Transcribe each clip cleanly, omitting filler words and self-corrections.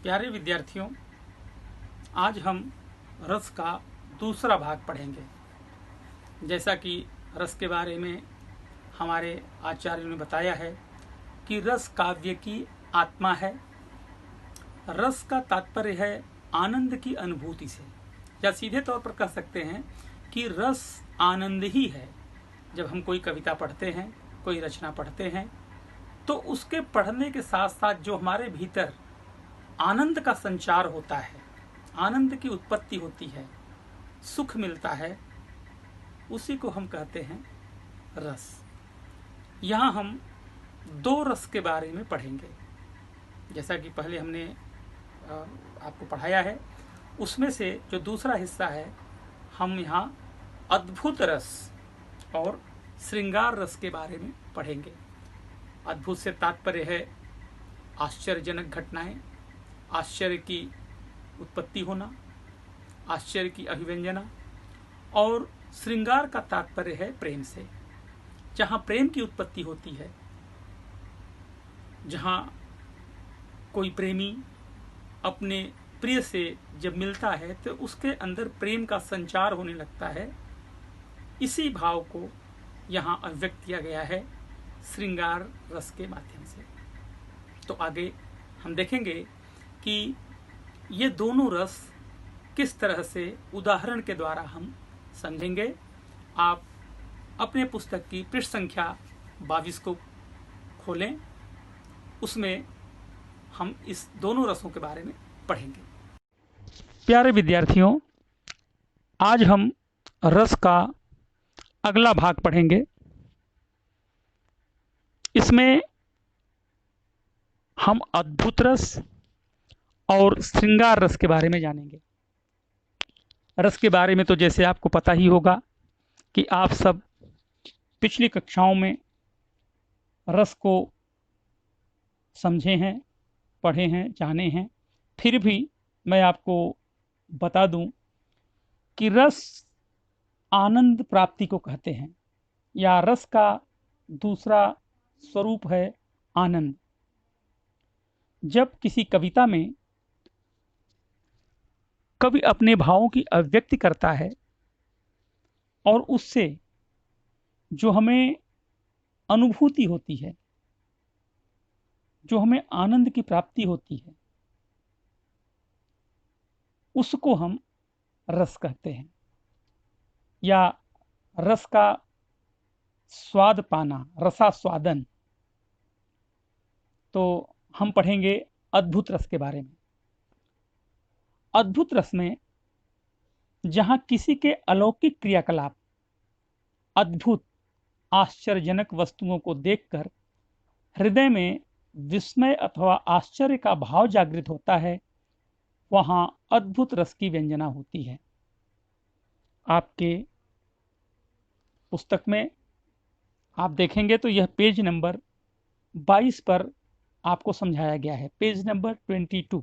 प्यारे विद्यार्थियों, आज हम रस का दूसरा भाग पढ़ेंगे। जैसा कि रस के बारे में हमारे आचार्यों ने बताया है कि रस काव्य की आत्मा है। रस का तात्पर्य है आनंद की अनुभूति से, या सीधे तौर पर कह सकते हैं कि रस आनंद ही है। जब हम कोई कविता पढ़ते हैं, कोई रचना पढ़ते हैं, तो उसके पढ़ने के साथ साथ जो हमारे भीतर आनंद का संचार होता है, आनंद की उत्पत्ति होती है, सुख मिलता है, उसी को हम कहते हैं रस। यहाँ हम दो रस के बारे में पढ़ेंगे। जैसा कि पहले हमने आपको पढ़ाया है, उसमें से जो दूसरा हिस्सा है, हम यहाँ अद्भुत रस और श्रृंगार रस के बारे में पढ़ेंगे। अद्भुत से तात्पर्य है आश्चर्यजनक घटनाएं, आश्चर्य की उत्पत्ति होना, आश्चर्य की अभिव्यंजना। और श्रृंगार का तात्पर्य है प्रेम से, जहाँ प्रेम की उत्पत्ति होती है, जहाँ कोई प्रेमी अपने प्रिय से जब मिलता है तो उसके अंदर प्रेम का संचार होने लगता है। इसी भाव को यहाँ अभिव्यक्त किया गया है श्रृंगार रस के माध्यम से। तो आगे हम देखेंगे कि ये दोनों रस किस तरह से उदाहरण के द्वारा हम समझेंगे। आप अपने पुस्तक की पृष्ठ संख्या 22 को खोलें, उसमें हम इस दोनों रसों के बारे में पढ़ेंगे। प्यारे विद्यार्थियों, आज हम रस का अगला भाग पढ़ेंगे। इसमें हम अद्भुत रस और श्रृंगार रस के बारे में जानेंगे। रस के बारे में तो जैसे आपको पता ही होगा कि आप सब पिछली कक्षाओं में रस को समझे हैं, पढ़े हैं, जाने हैं। फिर भी मैं आपको बता दूं कि रस आनंद प्राप्ति को कहते हैं, या रस का दूसरा स्वरूप है आनंद। जब किसी कविता में कवि अपने भावों की अभिव्यक्ति करता है और उससे जो हमें अनुभूति होती है, जो हमें आनंद की प्राप्ति होती है, उसको हम रस कहते हैं। या रस का स्वाद पाना, रसास्वादन। तो हम पढ़ेंगे अद्भुत रस के बारे में। अद्भुत रस में जहां किसी के अलौकिक क्रियाकलाप, अद्भुत आश्चर्यजनक वस्तुओं को देखकर हृदय में विस्मय अथवा आश्चर्य का भाव जागृत होता है, वहां अद्भुत रस की व्यंजना होती है। आपके पुस्तक में आप देखेंगे तो यह पेज नंबर 22 पर आपको समझाया गया है। पेज नंबर 22,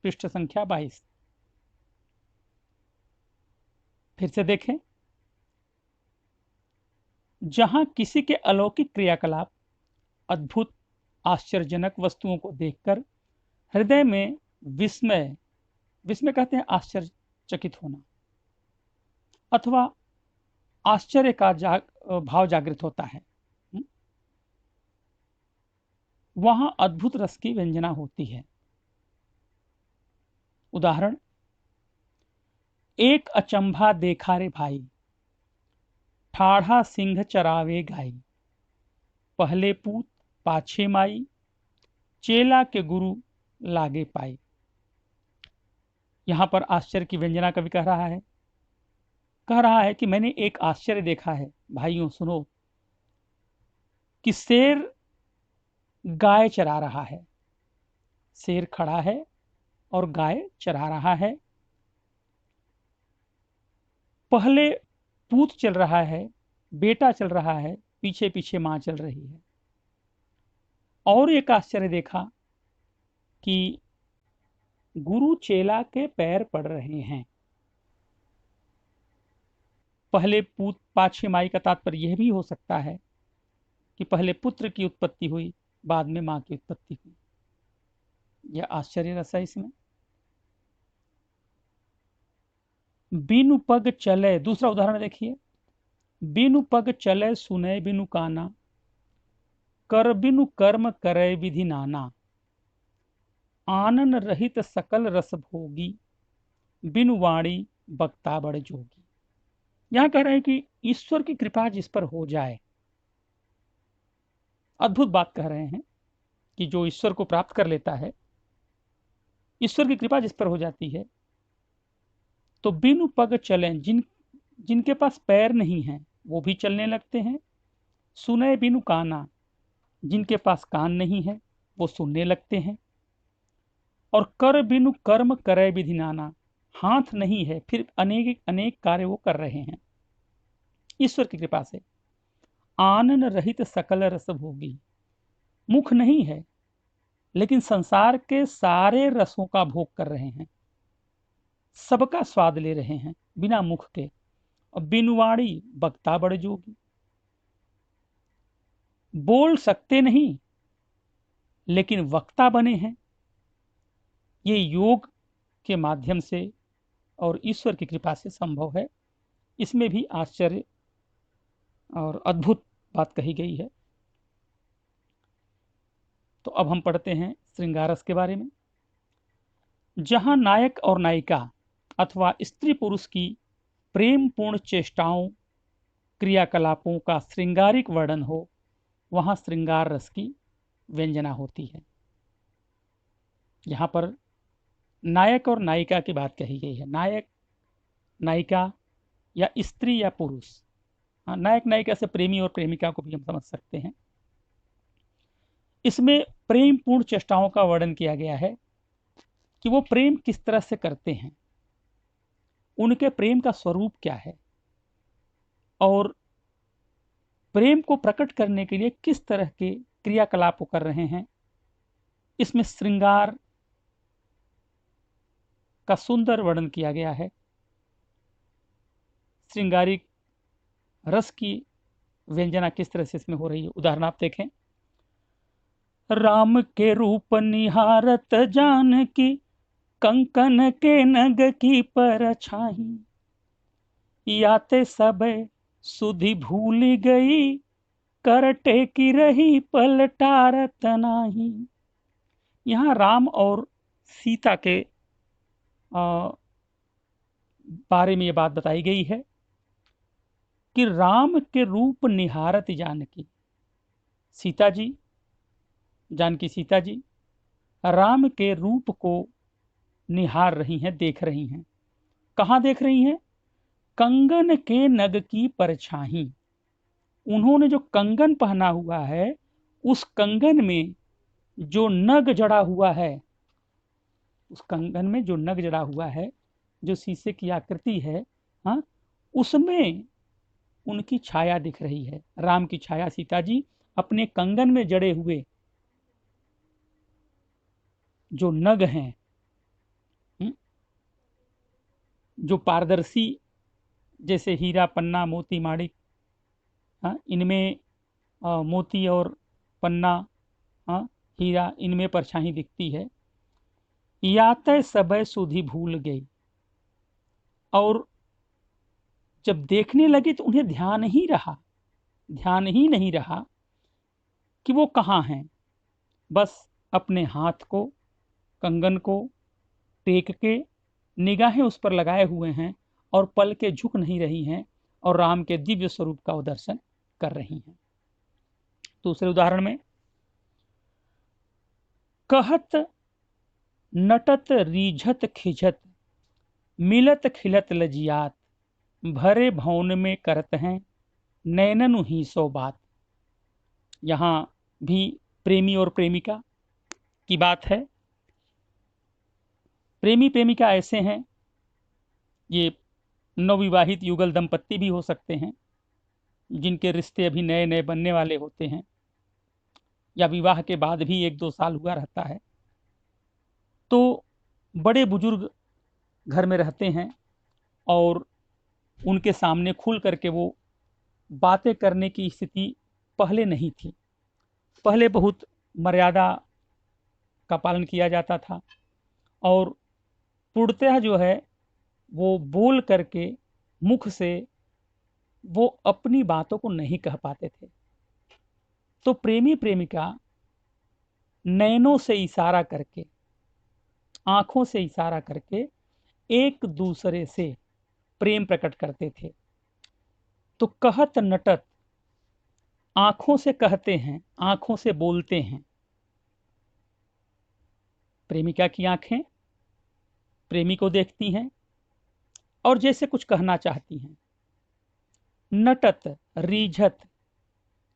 पृष्ठ संख्या 22। फिर से देखें। जहां किसी के अलौकिक क्रियाकलाप, अद्भुत आश्चर्यजनक वस्तुओं को देखकर हृदय में विस्मय, विस्मय कहते हैं आश्चर्यचकित होना, अथवा आश्चर्य का भाव जागृत होता है, वहां अद्भुत रस की व्यंजना होती है। उदाहरण, एक अचंभा देखा रे भाई, ठाढ़ा सिंह चरावे गाई, पहले पूत पाछे माई, चेला के गुरु लागे पाई। यहां पर आश्चर्य की व्यंजना कवि कह रहा है कि मैंने एक आश्चर्य देखा है। भाइयों सुनो, कि शेर गाय चरा रहा है। शेर खड़ा है और गाय चरा रहा है। पहले पूत चल रहा है, बेटा चल रहा है, पीछे पीछे मां चल रही है। और एक आश्चर्य देखा कि गुरु चेला के पैर पड़ रहे हैं। पहले पूत पाछे माई का तात्पर्य यह भी हो सकता है कि पहले पुत्र की उत्पत्ति हुई, बाद में मां की उत्पत्ति हुई। यह आश्चर्य रस है इसमें। बिनु पग चले, दूसरा उदाहरण देखिए, बिनु पग चले सुने बिनु काना, कर बिनु कर्म करे विधि नाना, आनन रहित सकल रस भोगी, बिनु वाणी बक्ता बड़ जोगी। यहां कह रहे हैं कि ईश्वर की कृपा जिस पर हो जाए, अद्भुत बात कह रहे हैं कि जो ईश्वर को प्राप्त कर लेता है, ईश्वर की कृपा जिस पर हो जाती है, तो बिनु पग चलें, जिनके पास पैर नहीं हैं वो भी चलने लगते हैं। सुने बिनु काना, जिनके पास कान नहीं है वो सुनने लगते हैं। और कर बिनु कर्म करे विधि नाना, हाथ नहीं है फिर अनेक अनेक कार्य वो कर रहे हैं ईश्वर की कृपा से। आनन रहित सकल रस भोगी, मुख नहीं है लेकिन संसार के सारे रसों का भोग कर रहे हैं, सबका स्वाद ले रहे हैं बिना मुख के। और बिनु वाणी बक्ता बड़ जोगी, बोल सकते नहीं लेकिन वक्ता बने हैं। ये योग के माध्यम से और ईश्वर की कृपा से संभव है। इसमें भी आश्चर्य और अद्भुत बात कही गई है। तो अब हम पढ़ते हैं श्रृंगार रस के बारे में। जहां नायक और नायिका अथवा स्त्री पुरुष की प्रेम पूर्ण चेष्टाओं क्रियाकलापों का श्रृंगारिक वर्णन हो, वहां श्रृंगार रस की व्यंजना होती है। यहां पर नायक और नायिका की बात कही गई है। नायक नायिका या स्त्री या पुरुष, नायक नायिका से प्रेमी और प्रेमिका को भी हम समझ सकते हैं। इसमें प्रेम पूर्ण चेष्टाओं का वर्णन किया गया है कि वो प्रेम किस तरह से करते हैं, उनके प्रेम का स्वरूप क्या है, और प्रेम को प्रकट करने के लिए किस तरह के क्रियाकलाप वो कर रहे हैं। इसमें श्रृंगार का सुंदर वर्णन किया गया है। श्रृंगारिक रस की व्यंजना किस तरह से इसमें हो रही है, उदाहरण आप देखें। राम के रूप निहारत जानकी, कंकन के नग की परछाई, याते सब सुधि भूल गई, करटे की रही पलटारत नाही। यहाँ राम और सीता के बारे में ये बात बताई गई है कि राम के रूप निहारत जानकी, सीता जी, जानकी सीता जी राम के रूप को निहार रही हैं, देख रही हैं। कहाँ देख रही हैं? कंगन के नग की परछाई। उन्होंने जो कंगन पहना हुआ है, उस कंगन में जो नग जड़ा हुआ है, उस कंगन में जो नग जड़ा हुआ है, जो शीशे की आकृति है, हाँ, उसमें उनकी छाया दिख रही है। राम की छाया सीता जी अपने कंगन में जड़े हुए जो नग हैं, जो पारदर्शी, जैसे हीरा पन्ना मोती माणिक, इनमें मोती और पन्ना, हीरा, इनमें परछाई दिखती है। याते सबय सुधि भूल गई, और जब देखने लगे तो उन्हें ध्यान ही नहीं रहा कि वो कहाँ हैं। बस अपने हाथ को, कंगन को टेक के निगाहें उस पर लगाए हुए हैं और पल के झुक नहीं रही हैं, और राम के दिव्य स्वरूप का वो दर्शन कर रही हैं। दूसरे उदाहरण में, कहत नटत रीझत खिझत, मिलत खिलत लजियात, भरे भवन में करत हैं नैननु ही सो बात। यहां भी प्रेमी और प्रेमिका की बात है। प्रेमी प्रेमिका ऐसे हैं, ये नवविवाहित युगल दंपत्ति भी हो सकते हैं, जिनके रिश्ते अभी नए नए बनने वाले होते हैं, या विवाह के बाद भी 1-2 साल हुआ रहता है। तो बड़े बुजुर्ग घर में रहते हैं और उनके सामने खुल करके वो बातें करने की स्थिति पहले नहीं थी। पहले बहुत मर्यादा का पालन किया जाता था और पूर्णतः जो है वो बोल करके मुख से वो अपनी बातों को नहीं कह पाते थे। तो प्रेमी प्रेमिका नैनों से इशारा करके, आंखों से इशारा करके एक दूसरे से प्रेम प्रकट करते थे। तो कहत नटत, आंखों से कहते हैं, आंखों से बोलते हैं। प्रेमिका की आंखें प्रेमी को देखती हैं और जैसे कुछ कहना चाहती हैं। नटत, रीझत,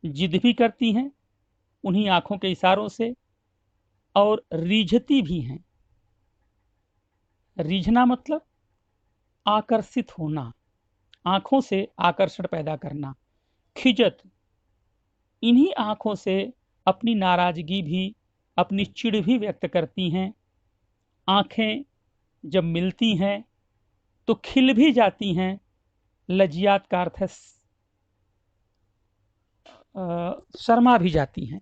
जिद भी करती हैं उन्हीं आंखों के इशारों से और रीझती भी हैं। रीझना मतलब आकर्षित होना, आंखों से आकर्षण पैदा करना। खिजत, इन्हीं आंखों से अपनी नाराजगी भी, अपनी चिढ़ भी व्यक्त करती हैं। आंखें जब मिलती हैं तो खिल भी जाती हैं। लज्जात का अर्थ है शर्मा भी जाती हैं।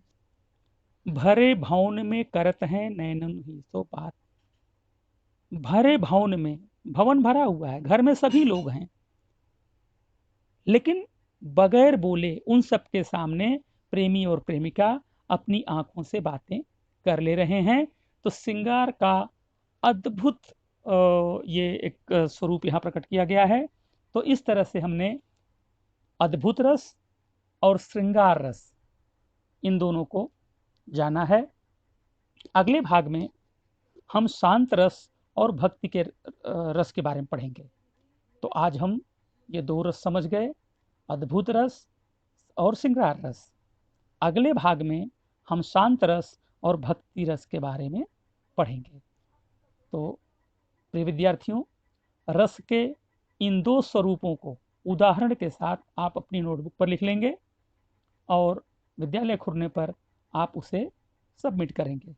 भरे भवन में करत हैं नैनन ही सो बात। भरे भवन में, भवन भरा हुआ है, घर में सभी लोग हैं, लेकिन बगैर बोले उन सबके सामने प्रेमी और प्रेमिका अपनी आंखों से बातें कर ले रहे हैं। तो श्रृंगार का अद्भुत ये एक स्वरूप यहाँ प्रकट किया गया है। तो इस तरह से हमने अद्भुत रस और श्रृंगार रस इन दोनों को जाना है। अगले भाग में हम शांत रस और भक्ति के रस के बारे में पढ़ेंगे। तो आज हम ये दो रस समझ गए, अद्भुत रस और श्रृंगार रस। अगले भाग में हम शांत रस और भक्ति रस के बारे में पढ़ेंगे। तो प्रिय विद्यार्थियों, रस के इन दो स्वरूपों को उदाहरण के साथ आप अपनी नोटबुक पर लिख लेंगे और विद्यालय खुलने पर आप उसे सबमिट करेंगे।